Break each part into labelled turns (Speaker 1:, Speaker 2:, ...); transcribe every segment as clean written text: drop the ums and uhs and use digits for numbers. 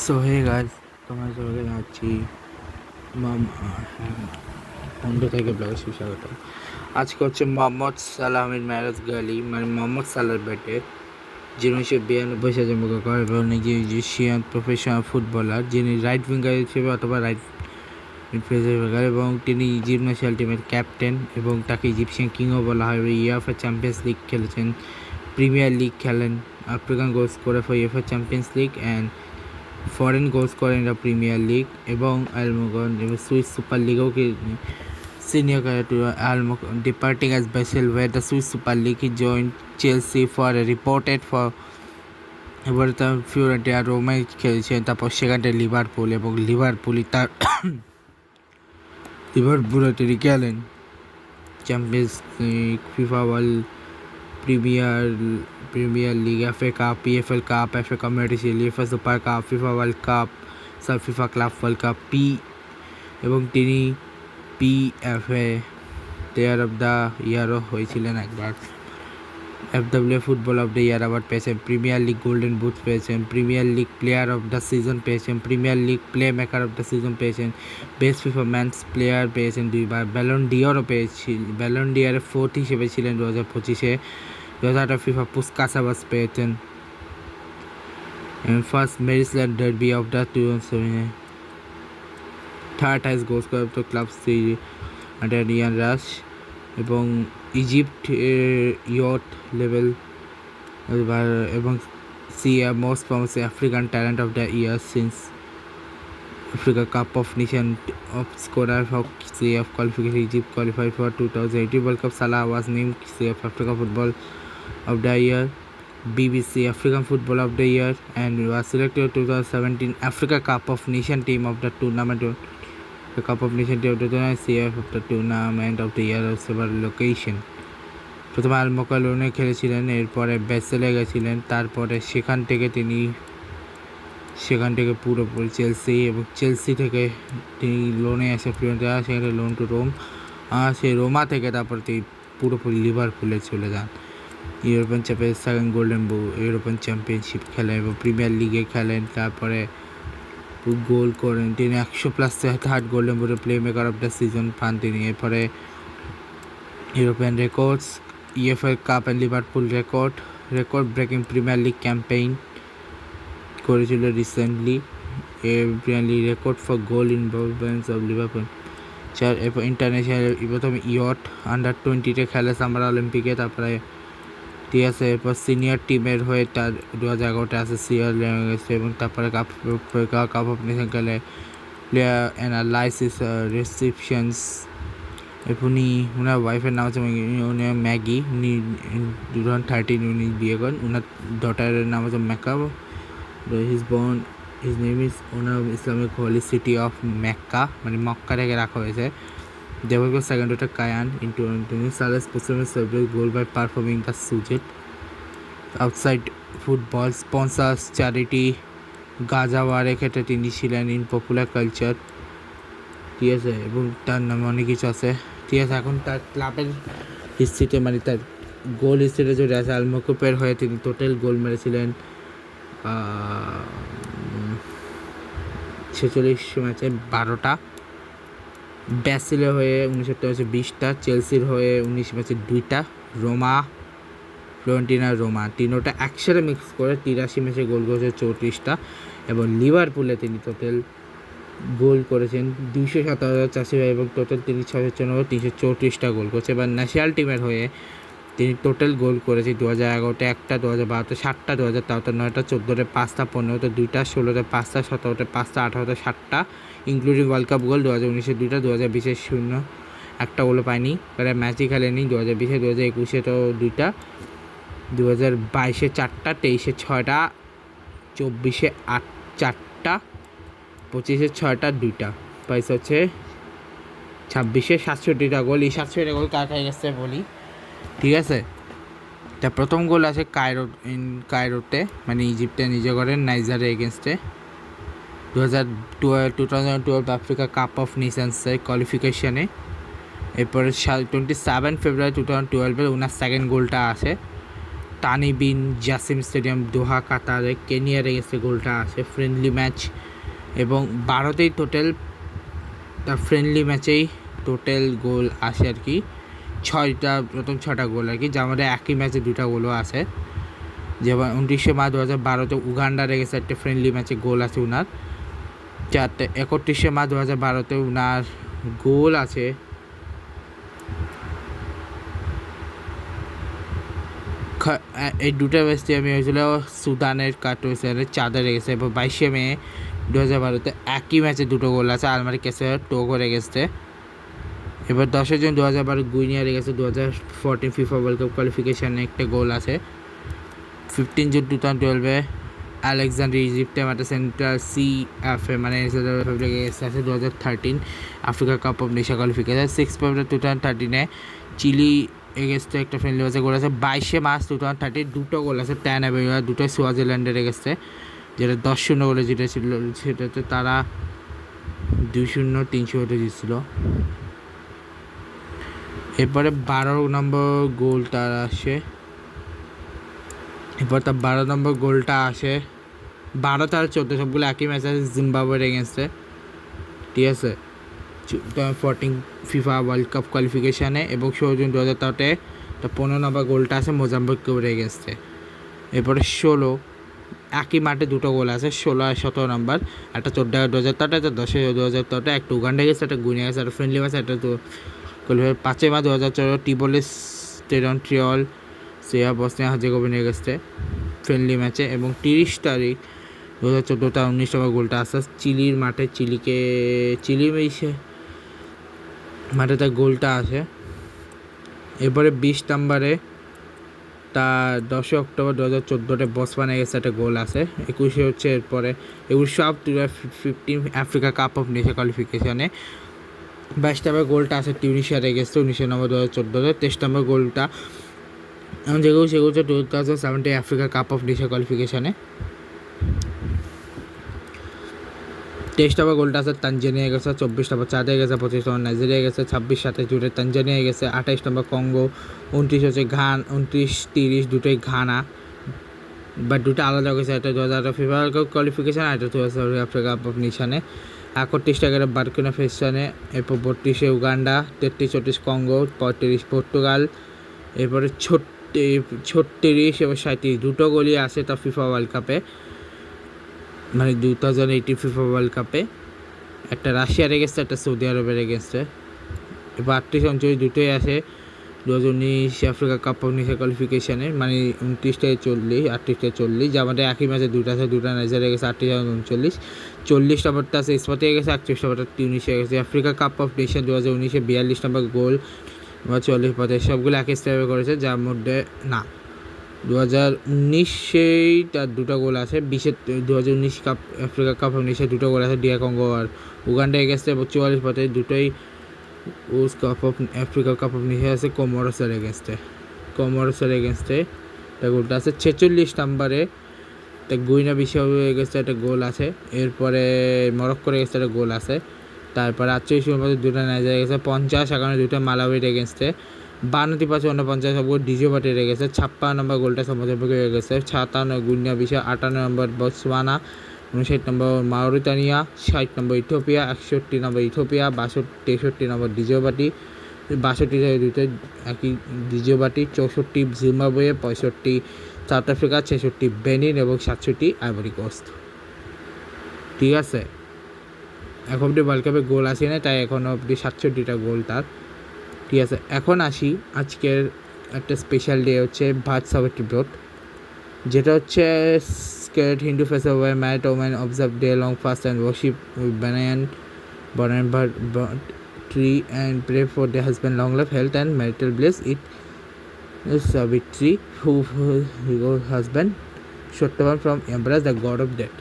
Speaker 1: So hey guys, তোমরা সবাইকে জানাচ্ছি বন্ধ থেকে ব্লগে সুস্বাগত। আজকে হচ্ছে মোহাম্মদ সালামের ম্যারেজ গালি, মানে মোহাম্মদ সালার ব্যাটে, যিনি 1992 সালে জন্মগ্রহণ করেন এবং ইজিপশিয়ান প্রফেশনাল ফুটবলার, যিনি রাইট উইঙ্গার হিসেবে অথবা রাইট মিডফিল্ডার এবং তিনি ইজিপ্ট ন্যাশনাল টিমের ক্যাপ্টেন এবং তাকে ইজিপশিয়ান কিংও বলা হয়। ইউএফএ চ্যাম্পিয়ন্স লিগ খেলেছেন, প্রিমিয়ার লিগ খেলেন, African goal scorer for UEFA Champions League and foreign goal scorer in the Premier League এবং আলমোগন এবং সুইস সুপার লিগেও senior career to departing as Basel, where the Swiss Super League he joined Chelsea for a reported for এবার তার Fiorentina রোমায় খেলেছেন, তারপর সেখানে Liverpool এবং লিভারপুলই তার লিভারপুলে তিনি খেলেন Champions League, FIFA world Premier League, FA cup, PFL cup, FA community shield, FA super cup, FIFA world cup, সাব ফিফা ক্লাব ওয়ার্ল্ড কাপ এবং তিনি পিএফএ প্লেয়ার অফ দ্য ইয়ারও হয়েছিলেন একবার। FW football of the year award পেয়েছেন, Premier League golden boot পেয়েছেন, Premier League player of the season পেয়েছেন, Premier League playmaker of the season পেয়েছেন, best performance player পেয়েছেন দুইবার, ব্যালন ডিওরও পেয়েছিল, ব্যালন ডিওরে ফোর্থ হিসেবে ছিলেন 2025-এ, 2018 ফিফা পুস্কাস অ্যাওয়ার্ড পেয়েছেন, ফার্স্ট মেরিসল্যান্ড derby of the 2007, third highest goal scorer of the club সিরি আন্ডার ইয়ান রাশ এবং ইজিপ্ট ইয়ট লেভেল এবং most promising African talent of the year since Africa cup of nation of scorer of CAF qualification. Egypt qualified for 2018 World Cup. Salah was named CAF Africa Football of the Year, BBC African Football of the Year, and was selected 2017 Africa Cup of Nation team of the tournament. The Cup of Nation team of the tournament, CAF of the tournament of the year of several location. প্রথমে আলমোকা লোনে খেলেছিলেন, এরপরে বেসেলে গেছিলেন, তারপরে সেখান থেকে পুরোপুরি Chelsea এবং চেলসি থেকে তিনি লোনে আসে ফিওরেন্টিনা, সেখানে লোন টু রোম, সেই রোমা থেকে তারপর তিনি পুরোপুরি লিভারপুলে চলে যান। European champions second golden European championship খেলেন এবং প্রিমিয়ার লিগে খেলেন, তারপরে গোল করেন তিনি 100+ থার্ড গোল্ডেন বুটের playmaker of the season পান তিনি। এরপরে European records, UEFA cup and Liverpool record breaking Premier League campaign করেছিল recently, Premier League record for goal involvements of Liverpool. এরপর ইন্টারন্যাশনাল প্রথমে ইয়ট আন্ডার 20-তে খেলে সামার অলিম্পিকে, তারপরে ঠিক আছে, এরপর সিনিয়র টিমের হয়ে তার 2011-তে আসে সিআর গেছে এবং তারপরে কাপ অফ নেশন খেলে, প্লেয়ার অ্যানালাইসিস রিসিপশনস। উনি ওনার ওয়াইফের নাম হচ্ছে ম্যাগি, উনি 2013 উনি বিয়ে করেন, ওনার ডটারের নাম হচ্ছে মেক্কা, হিজ নেম ইজ ওনার Islamic holy city of Mecca, মানে মক্কা থেকে রাখা হয়েছে। Debago second to Kayan into Anthony Salas performance several goal by performing the sujet. Outside football sponsors charity গাজাওয়ারে ক্ষেত্রে তিনি ছিলেন ইন পপুলার কালচার, ঠিক আছে, এবং তার নামে অনেক কিছু আছে, ঠিক আছে। এখন তার ক্লাবের হিস্ট্রিতে, মানে তার গোল হিস্ট্রিতে যদি আছে, আলমোকুপের হয়ে তিনি টোটাল গোল মেরেছিলেন 46 ম্যাচে 12টা, ব্যাসেলের হয়ে 19 ম্যাচে 20টা, চেলসির হয়ে 19 ম্যাচে 2টা, ফ্লোরেন্টিনা রোমা তিনোটা একসাথে মিক্স করে 83 ম্যাচে গোল করেছে 34টা, এবং লিভারপুলে তিনি টোটাল গোল করেছেন 257 এবং টোটাল তিনি 334টা গোল করেছে। এবার ন্যাশনাল টিমের হয়ে তিনি টোটাল গোল করেছে 2011-তে 1টা, 2012-তে 7টা, 2013-তে 9টা, 14-তে 5টা, 15-তে 2টা, 16-তে 5টা, 17-তে 5টা, 18-তে 7টা, ইনক্লুডিং ওয়ার্ল্ড কাপ গোল 2019-এ 2টা, 2020-এ 0 একটা গোলও পায়নি, কারণ ম্যাচই খেলেনি, 2020-এ 2021-এ তো 2টা, 2022-এ 4টা, 23-এ 6টা, 24-এ 4টা, 25-এ 6টা, 2টা, পয়সা হচ্ছে 26-এ 67টা গোল। এই 67টা গোল কার কাছে গেছে বলি, ঠিক আছে। তা প্রথম গোল আছে কায়রোতে, মানে ইজিপ্টে নিজে করেন নাইজারের এগেনস্টে 2012 আফ্রিকা কাপ অফ নেশনসের কোয়ালিফিকেশানে। এরপরে 27 ফেব্রুয়ারি 2012 ওনার সেকেন্ড গোলটা আসে, তানিবিন জাসিম স্টেডিয়াম দোহা কাতারে কেনিয়ার এগেন্সে গোলটা আসে ফ্রেন্ডলি ম্যাচ। এবং ভারতেই টোটাল ফ্রেন্ডলি ম্যাচেই টোটাল গোল আসে আর কি প্রথম 6টা গোল আর কি, যার মধ্যে একই ম্যাচে 2টা গোলও আসে। যেমন 29শে মার্চ 2012-তে উগান্ডার এগেন্সে একটা ফ্রেন্ডলি ম্যাচে গোল আছে উনার 4টে। 31শে মার্চ 2012-তে উনার গোল আছে এই 2টা ম্যাচ আমি হয়েছিল সুদানের কার্টোসানের চাঁদে রেগেছে। এবং 22শে মে 2012-তে একই ম্যাচে 2টো গোল আছে আলমারি কেসে টোগো রেগেছে। এবার 10 জুন 2012 গুইনিয়া রেগেছে 2014 ফিফা ওয়ার্ল্ড কাপ কোয়ালিফিকেশানে একটা গোল আছে। 15 জুন 2012-এ আলেকজান্ডার ইজিপ্টে মাঠে সেন্ট্রাল CFA মানে আছে 2013 আফ্রিকা কাপ অফ নেশন কোয়ালিফিকেশন। 6 ফেব্রুয়ারি 2013-এ চিলি এগেস্টে একটা ফ্রেন্ডলি ম্যাচে গোল আছে। 22শে মার্চ 2013 2টো গোল আছে ট্যান অ্যাভেনিউয়ে, 2টোই সুয়াজিল্যান্ডের এগেস্টে, যেটা 10-0 গোলে জিতেছিল। সেটাতে তারা 2-0 300 জিতছিল। এরপরে 12 নম্বর গোলটা আসে। এরপর তার 12 নম্বর গোলটা আসে 12 আর 14 সবগুলো একই ম্যাচ আছে জিম্বাবুয়ের এগেন্সে, ঠিক আছে 2014 ফিফা ওয়ার্ল্ড কাপ কোয়ালিফিকেশানে। এবং 16 জুন 2013-এ 15 নম্বর গোলটা আছে মোজাম্বিকের এগেন্সে। এরপরে 16 একই মাঠে 2টো গোল আছে 16 আর 17 নম্বর, একটা 14 2013, একটা 10 2013, একটা উগান্ডা গেছে, একটা গুইনিয়া গেছে, একটা ফ্রেন্ডলি ম্যাচ, একটা 5 মার্চ 2014 টিবোলিস টেরিটরিয়াল সেয়া বসনিয়া হার্জেগোভিনা গেছে ফ্রেন্ডলি ম্যাচে। এবং 30 তারিখ 2014 তার 19 নম্বর গোলটা আসে চিলির মাঠে, চিলি মাঠে তার গোলটা আসে। এরপরে 20 নম্বরে তার 10 অক্টোবর 2014-তে বসবানে গেছে একটা গোল আছে। 21 হচ্ছে এরপরে 21 অফ 2015 আফ্রিকা কাপ অফ নেশন কোয়ালিফিকেশানে। 22 নম্বর গোলটা আছে টিউনিশিয়ার এগেন্সে 19 নম্বর 2014-তে। 23 নম্বর গোলটা যেগুলো সেগুলো হচ্ছে 2017 আফ্রিকা কাপ অফ নেশন কোয়ালিফিকেশানে। 23 নম্বর গোলটা আছে তানজানিয়া গেছে, 24 নম্বর চাঁদে গেছে, 25 নম্বর নাইজেরিয়া গেছে, 26-27 জুড়ে তানজানিয়া গেছে, 28 নম্বর কঙ্গো, 29 হচ্ছে 29-30 দুটোই ঘানা, বাট দুটো আলাদা গেছে, একটা 2018 ফিফা ওয়ার্ল্ড কাপ কোয়ালিফিকেশান, একটা 2017 আফ্রিকা কাপ অফ নেশনে। 31 টাকা বার্কিনা ফেসানে, এরপর 32 উগান্ডা, 33-34 কঙ্গো, 35 পর্তুগাল, এরপরে 36 এবং 37 দুটো গোলই আসে তা ফিফা ওয়ার্ল্ড কাপে, মানে 2018 ফিফা ওয়ার্ল্ড কাপে, একটা রাশিয়ার এগেন্সে, একটা সৌদি আরবের এগেন্সে। এবার 38-39 দুটোই আসে 2019 আফ্রিকা কাপ অফ নেশন কোয়ালিফিকেশানে, মানে 29-40 38-40, যা আমাদের একই ম্যাচে 2টা আছে, 2টা নাইজেরিয়া গেছে 38-39। 40 নম্বরটা আছে স্পটে গেছে, 41 নম্বরটা টিউনিশিয়া গেছে। আফ্রিকা কাপ অফ নেশন 2019-এ 42 নম্বর গোল বা 40 সবগুলো একই স্টেপে করেছে, যার মধ্যে না 2019-এই তার 2টা গোল আছে। 2019 কাপ আফ্রিকা কাপ অফ নেশনে 2টো গোল আছে ডিআর কঙ্গো আর উগান্ডা এগেন্সে। এবং 44 দুটোই উস cup of Africa cup of nation আছে কোমোরসের এগেন্সে একটা গোলটা আছে। 46 নম্বরে একটা গুইনা বিশাউ এগেন্সে একটা গোল আছে। এরপরে মরক্কোর এগেন্সে একটা গোল আছে। তারপরে 48 নম্বরে 2টা নাইজেরিয়া গেছে, 50-51 2টা মালাউইর এগেন্সে, 52-49 সবগুলো ডিজোবাটি রেখে গেছে। 56 নম্বর গোলটা সমঝোপকে হয়ে গেছে। 57 গুইনিয়া বিশাউ, 58 নম্বর বতসোয়ানা, 59 নম্বর মাউরিতানিয়া, 60 নম্বর ইথিওপিয়া, 61 নম্বর ইথিওপিয়া, 63 নম্বর ডিজোবাটি, 62 দুটো একই ডিজোবাটি, 64 জিম্বাবুয়ে, 65 সাউথ আফ্রিকা, 66 বেনিন এবং 67 আইভরি কোস্ট, ঠিক আছে। এখন অব্দি ওয়ার্ল্ড কাপে গোল আসে না, তাই এখনও অব্দি 67টা গোল তার, ঠিক আছে। এখন আসি আজকের একটা স্পেশাল ডে হচ্ছে ভাত সাবিত্রী ব্রত, যেটা হচ্ছে স্কেট Hindu festival married women observe day long fast and worship banyan tree and pray for the husband long life health and marital bless it Savitri who husband Satyavan from embrace the god of death.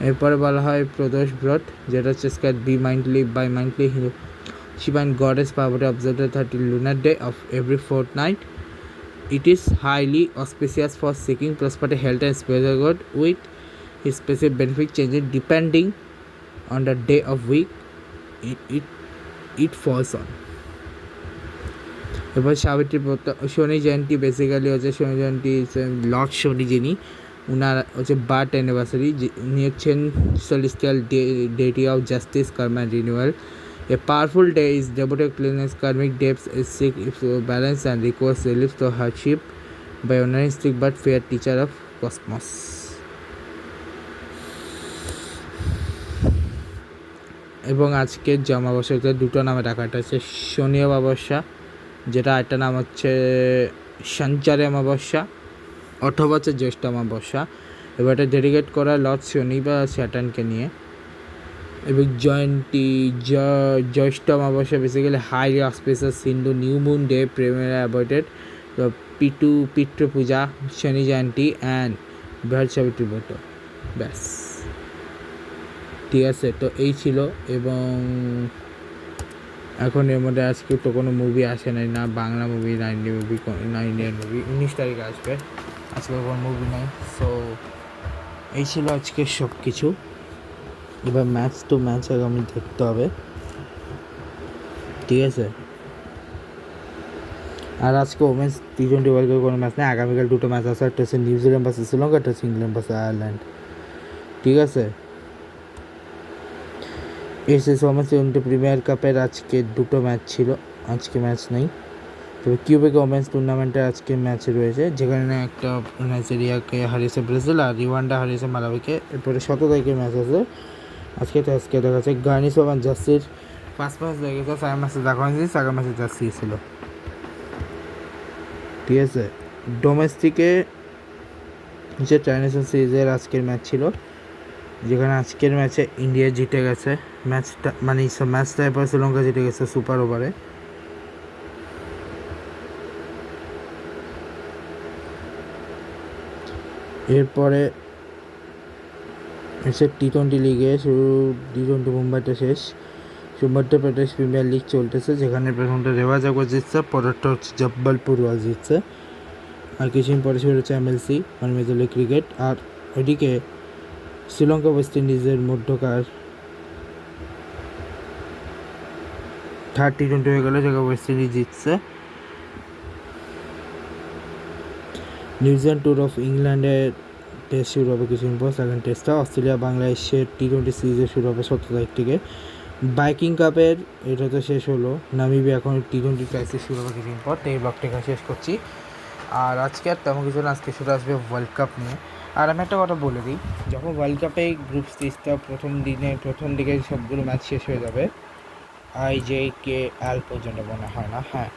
Speaker 1: এরপরে বলা হয় প্রদোষ ব্রত, যেটা হচ্ছে স্কেট বি মাইন্ডলি বাই মাইন্ডলি Hindu Shiva and goddess Parvati observe the 30th lunar day of every fortnight. It is highly auspicious for seeking prosperity, health and spiritual growth, with his specific benefit changing depending on the day of week it falls on. এবার সাবিত্রী শনি জয়ন্তী basically হচ্ছে শনি জয়ন্তী Lord শনি যিনি উনার হচ্ছে birth anniversary, উনি হচ্ছেন celestial deity of justice karma and renewal. A powerful day is devoted cleanness, karmic depths is seek balance and requires relief to hardship by honoring strict but fair teacher of cosmos. এবং আজকের যে অমাবস্যাতে দুটো নামে ডাকাটা হচ্ছে শনি অমাবস্যা, যেটা একটা নাম হচ্ছে সঞ্চারে অমাবস্যা অথবা হচ্ছে জ্যৈষ্ঠ অমাবস্যা। এবার এটা ডেডিকেট করা লর্ড শনি বা স্যাটার্নকে নিয়ে। এবং জয়ন্তী জ্যৈষ্ঠ অমাবস্যা basically highly auspicious Hindu new moon day premier avoided পিতৃ পূজা, শনি জয়ন্তী অ্যান্ড বৃহৎ সাবিত্রী ব্রত। ব্যাস, ঠিক আছে। তো এই ছিল। এবং এখন এর মধ্যে আজকে তো কোনো মুভি আসে নাই, না বাংলা মুভি না ইন্ডিয়ান মুভি, না ইন্ডিয়ান মুভি। 19 তারিখে আসবে, আজকে কোনো মুভি নাই। সো এই ছিল আজকে সব কিছু। এবার ম্যাচ আগামী দেখতে হবে, ঠিক আছে। আর আজকে ওমেন্স T20 ওয়ার্ল্ড কাপের কোনো ম্যাচ নেই। আগামীকাল দুটো ম্যাচ আছে, একটা হচ্ছে নিউজিল্যান্ড ভার্সেস শ্রীলঙ্কা, একটা হচ্ছে ইংল্যান্ড ভার্সেস আয়ারল্যান্ড, ঠিক আছে। এসএস ওমেন্স T20 প্রিমিয়ার কাপের আজকে দুটো ম্যাচ ছিল, আজকে ম্যাচ নেই। তবে কিউবেক ওমেন্স টুর্নামেন্টে আজকে ম্যাচ রয়েছে, যেখানে একটা নাইজেরিয়াকে হারিয়েছে ব্রাজিল আর রিওয়ান্ডা হারিয়েছে মালাউইকে। এরপরে 17 তারিখে ম্যাচ আছে। আজকে দেখা যাচ্ছে গার্নিশ ওভান জার্সির 5 ম্যাচ লেগেছে, 4 ম্যাচে দেখা হয়েছে, 4 ম্যাচে জার্সি ছিল, ঠিক আছে। ডোমেস্টিকে যে ট্রাইনেশন সিরিজের আজকের ম্যাচ ছিল, যেখানে আজকের ম্যাচে ইন্ডিয়া জিতে গেছে ম্যাচটা, মানে ম্যাচটা এরপর শ্রীলঙ্কা জিতে গেছে সুপার ওভারে। এরপরে হচ্ছে T20 লিগে শুরু, T20 মুম্বাইতে শেষ। মধ্য প্রদেশ প্রিমিয়ার লিগ চলতেছে, যেখানে প্রথমটা রেওয়া জাগো জিতছে, পরেরটা হচ্ছে জব্বলপুর ওয়াজ জিতছে। আর কিছুদিন পরে শুরু হচ্ছে MLC মানে মেজর লিগ ক্রিকেট। আর ওইদিকে শ্রীলঙ্কা ওয়েস্ট ইন্ডিজের মধ্যকার থার্ড T20 হয়ে গেল, যেখানে ওয়েস্ট ইন্ডিজ জিতছে। নিউজিল্যান্ড ট্যুর অফ ইংল্যান্ডের টেস্ট শুরু হবে কিছুদিন পর, সেকেন্ড টেস্টটা। অস্ট্রেলিয়া বাংলাদেশের T20 সিরিজে শুরু হবে 17 তারিখ থেকে। বাইকিং কাপের এটা তো শেষ হলো, নামিবিয়া এখন T20 ক্রাইসিস শুরু হবে কিছুদিন পর। তো এই ব্লগটা এখানে শেষ করছি। আর আজকে আর তেমন কিছু না, আজকে শুরু আসবে ওয়ার্ল্ড কাপ নিয়ে। আর আমি একটা কথা বলে দিই, যখন ওয়ার্ল্ড কাপে গ্রুপ স্টেজটা প্রথম দিকে সবগুলো ম্যাচ শেষ হয়ে যাবে, IJKL পর্যন্ত মনে হয় না, হ্যাঁ,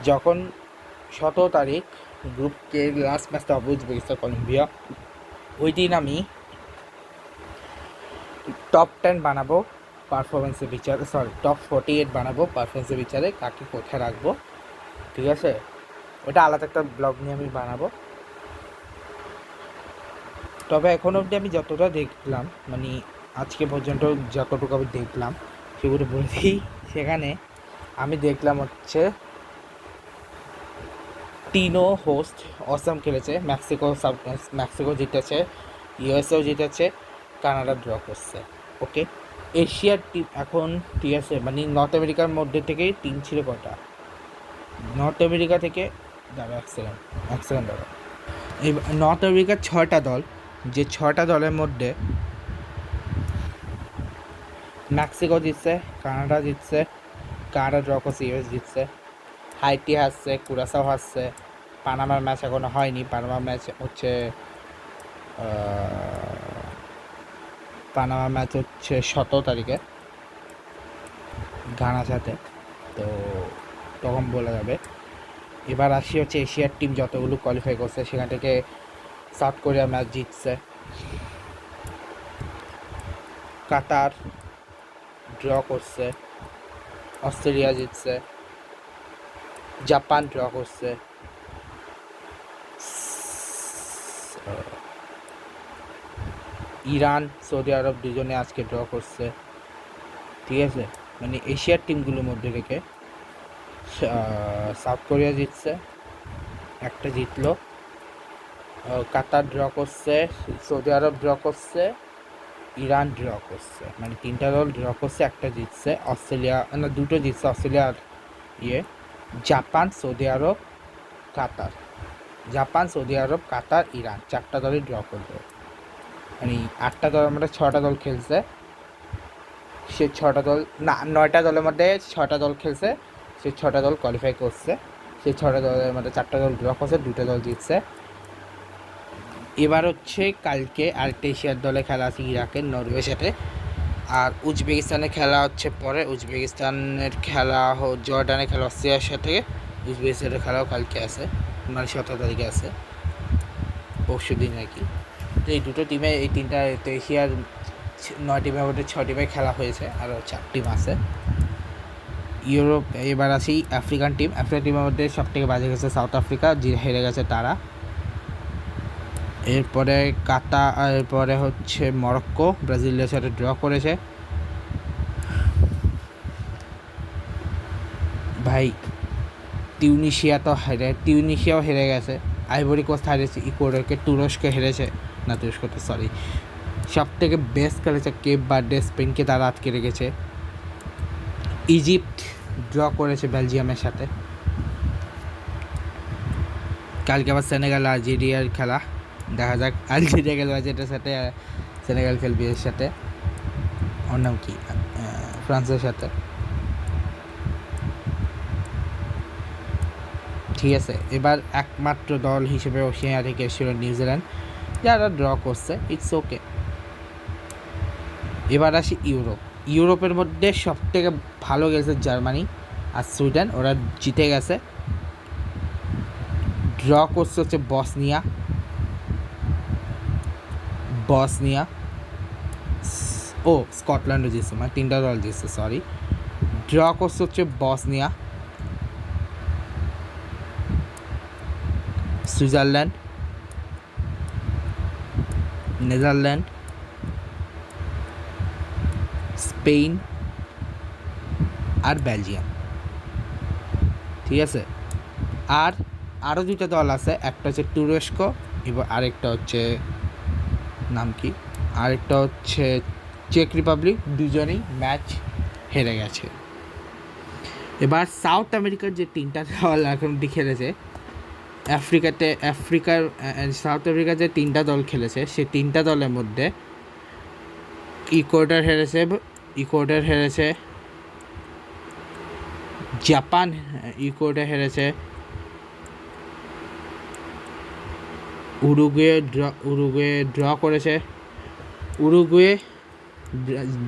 Speaker 1: যখন 17 তারিখ গ্রুপ কে লাস্ট ম্যাচটা হবে উজবেকিস্তান কলম্বিয়া, ওই দিন আমি টপ 10 বানাবো পারফরমেন্সের বিচারে, টপ 48 বানাবো পারফরমেন্সের বিচারে, কাকে কোথায় রাখবো, ঠিক আছে। ওটা আলাদা একটা ব্লগ নিয়ে আমি বানাবো। তবে এখন অবধি আমি যতটা দেখলাম, মানে আজকে পর্যন্ত যতটুকু আমি দেখলাম সেগুলো বলে দিই। সেখানে আমি দেখলাম হচ্ছে তিনো হোস্ট অসাম খেলেছে। মেক্সিকো জিতেছে, ইউএসএও জিতেছে, কানাডা ড্র করছে, ওকে। এশিয়ার টিম এখন, ঠিক আছে, মানে নর্থ আমেরিকার মধ্যে থেকে টিম ছিল কটা, নর্থ আমেরিকা থেকে, দাঁড়া এক সেকেন্ড দাঁড়া। এই নর্থ আমেরিকার 6টা দল, যে 6টা দলের মধ্যে মেক্সিকো জিতছে, কানাডা জিতছে, কানাডা ড্র করছে, ইউএস জিতছে, হাইটি হারছে, কুরাসাও হারছে, পানামার ম্যাচ এখনো হয়নি। পানামার ম্যাচ হচ্ছে 17 তারিখে ঘানার সাথে, তো তখন বলা যাবে। এবার আসি হচ্ছে এশিয়ার টিম যতগুলো কোয়ালিফাই করছে, সেখান থেকে সাউথ কোরিয়া ম্যাচ জিতছে, কাতার ড্র করছে, অস্ট্রেলিয়া জিতছে, জাপান ড্র করছে, ইরান সৌদি আরব দুজনে আজকে ড্র করছে, ঠিক আছে। মানে এশিয়ার টিমগুলোর মধ্যে থেকে সাউথ কোরিয়া জিতছে, একটা জিতলো, কাতার ড্র করছে, সৌদি আরব ড্র করছে, ইরান ড্র করছে, মানে 3টা দল ড্র করছে, একটা জিতছে। অস্ট্রেলিয়া না, 2টো জিতছে, অস্ট্রেলিয়া আর জাপান, সৌদি আরব, কাতার। জাপান, সৌদি আরব, কাতার, ইরান, 4টা দলই ড্র করবে। মানে 8টা দলের মধ্যে 6টা দল খেলছে, সে 6টা দল না 9টা দলের মধ্যে 6টা দল খেলছে, সে 6টা দল কোয়ালিফাই করছে। সেই 6টা দলের মধ্যে 4টা দল ড্র করছে, 2টা দল জিতছে। এবার হচ্ছে কালকে আরেকটা এশিয়ার দলে খেলা আছে ইরাকের নরওয়ের সাথে, আর উজবেকিস্তানের খেলা হচ্ছে পরে। উজবেকিস্তানের খেলা জর্ডানের খেলা অস্ট্রিয়ার সাথে, উজবেকিস্তানের খেলাও কালকে আছে, মানে 17 তারিখে আছে, পরশু দিন আর কি। তো এই দুটো টিমে, এই তিনটা এশিয়ার 9 টিমের মধ্যে 6 টিমে খেলা হয়েছে, আরও 4 টিম আছে। ইউরোপ এবার আসি আফ্রিকান টিম। আফ্রিকান টিমের মধ্যে সবথেকে বাজে গেছে সাউথ আফ্রিকা, যে হেরে গেছে তারা। এরপরে কাতার, এরপরে হচ্ছে মরক্কো ব্রাজিলের সাথে ড্র করেছে। ভাই টিউনিশিয়াও হেরে গেছে, আইভরি কোস্ট হারিয়েছে ইকুয়েডরকে, তুরস্ক হেরেছে, না তুরস্ক তো সরি, সব থেকে বেস্ট খেলেছে কেপ বার্ডে, স্পেনকে তারা আটকে রেখেছে। ইজিপ্ট ড্র করেছে বেলজিয়ামের সাথে। কালকে আবার সেনেগাল আলজেরিয়ার খেলা, দেখা যাক আলজেরিয়া খেলবে আলজেরিয়ার সাথে, সেনেগাল খেলবে এর সাথে, ওর নাম কি, ফ্রান্সের সাথে। ঠিক আছে, এবার একমাত্র দল হিসেবে ওশিয়া থেকে এসেছিল নিউজিল্যান্ড, যারা ড্র করছে, ইটস ওকে। এবার আসি ইউরোপের মধ্যে সবথেকে ভালো গেছে জার্মানি আর সুইডেন, ওরা জিতে গেছে। ড্র করছে হচ্ছে বসনিয়া ও স্কটল্যান্ডও জিতছে, মানে 3টা দল জিতছে, সরি। ড্র করছে হচ্ছে বসনিয়া, সুইজারল্যান্ড, নেদারল্যান্ড, স্পেন আর বেলজিয়াম। ঠিক আছে, আর আরও 2টা দল আছে, একটা হচ্ছে তুরস্ক এবং আরেকটা হচ্ছে নাম কি, আরেকটা হচ্ছে চেক রিপাবলিক, দুজনেই ম্যাচ হেরে গেছে। এবার সাউথ আমেরিকার যে 3টা দল এখন খেলেছে, সাউথ আফ্রিকার যে 3টা দল খেলেছে, সেই 3টা দলের মধ্যে ইকুয়েডর হেরেছে, জাপান ইকুয়েডর হেরেছে, উরুগুয়ে ড্র করেছে, উরুগুয়ে,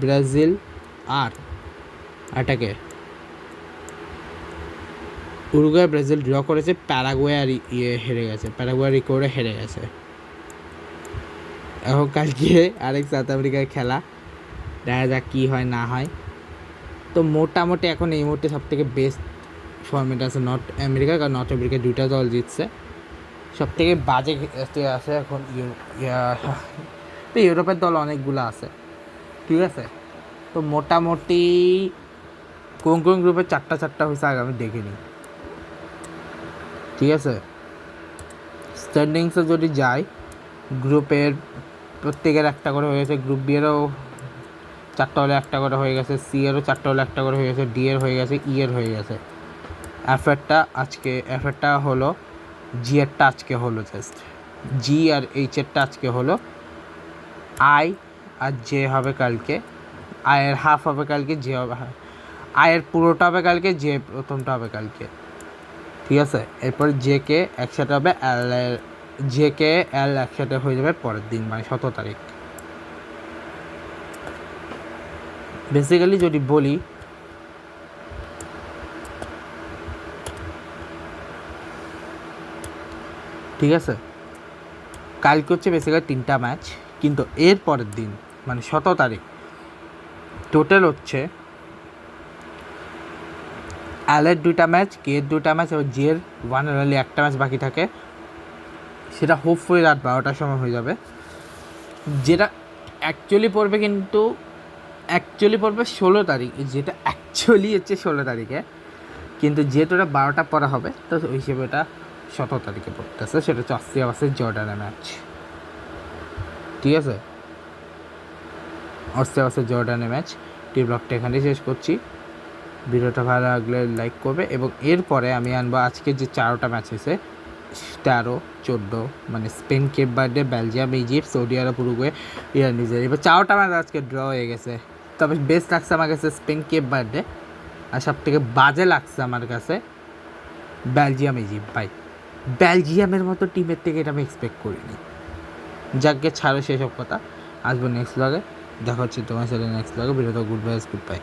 Speaker 1: ব্রাজিল আর এটাকে উরুগুয়ে ব্রাজিল ড্র করেছে, প্যারাগুয়ে আর হেরে গেছে, প্যারাগুয়ে আর ইকুয়েডর হেরে গেছে। এখন কালকে আরেক সাউথ আফ্রিকার খেলা, দেখা যাক কী হয় না হয়। তো মোটামুটি এখন এই মুহূর্তে সবথেকে বেস্ট ফর্মেট আছে নর্থ আমেরিকা, কারণ নর্থ আমেরিকার 2টা দল জিতছে। সবথেকে বাজে আছে এখন তো ইউরোপের দল অনেকগুলো আছে, ঠিক আছে। তো মোটামুটি কোন গ্রুপে 4টা হয়েছে আগে আমি দেখিনি, ঠিক আছে। স্ট্যান্ডিংসে যদি যাই, গ্রুপের প্রত্যেকের একটা করে হয়েছে, গ্রুপ বি এরও 4টা হলে একটা করে হয়ে গেছে, সি এরও 4টা হলে একটা করে হয়ে গেছে, ডি এর হয়ে গেছে, ই এর হয়ে গেছে। এফেরটা হলো, জি এরটা আজকে হলো, জাস্ট জি আর এইচ এরটা আজকে হলো, আই আর জে হবে কালকে, আয়ের হাফ হবে কালকে, জে হবে, আয়ের পুরোটা হবে কালকে, জে প্রথমটা হবে কালকে, ঠিক আছে। এরপর জে কে একসাথে হবে, জে কে এল একসাথে হয়ে যাবে পরের দিন, মানে 17 তারিখ। বেসিক্যালি যদি বলি, ঠিক আছে, কালকে হচ্ছে বেসিক্যালি 3টা ম্যাচ, কিন্তু এর পরের দিন মানে 17 তারিখ টোটাল হচ্ছে এলের 2টা ম্যাচ, কে এর 2টা ম্যাচ, এবং জের ওয়ান অ্যান্ড অনলি একটা ম্যাচ বাকি থাকে, সেটা হোপফুলি রাত 12টার সময় হয়ে যাবে। যেটা অ্যাকচুয়ালি পড়বে, কিন্তু অ্যাকচুয়ালি পড়বে 16 তারিখ, যেটা অ্যাকচুয়ালি হচ্ছে 16 তারিখে, কিন্তু যেহেতু ওটা 12টা পড়া হবে, তো ওই হিসেবে ওটা 17 তারিখে পড়তেছে। সেটা হচ্ছে অস্ট্রিয়া ভার্সেস জর্ডানের ম্যাচ, ঠিক আছে। অস্ট্রিয়া ভার্সেস জর্ডানের ম্যাচ। টি ব্লগটা এখানেই শেষ করছি। ভিডিওটা ভালো লাগলে লাইক করবে। এবং এরপরে আমি আনবো আজকে যে 4টা ম্যাচ হয়েছে 13, 14, মানে Spain, Cape Verde, Belgium, Egypt, Saudi Arab, Uruguay, Iran, New Zealand. এবার 4টা ম্যাচ আজকে ড্র হয়ে গেছে। তবে বেস্ট লাগছে আমার কাছে স্পেন, কেপ ভার্দে, আর সব থেকে বাজে লাগছে আমার কাছে বেলজিয়াম, ইজিপ্ট। ভাই বেলজিয়ামের মতো টিমের থেকে এটা আমি এক্সপেক্ট করিনি। যাকে ছাড়ো সেসব কথা, আসবো নেক্সট ব্লগে। দেখা হচ্ছে তোমার সাথে নেক্সট ব্লগে। ভিডিওটা গুড বাই।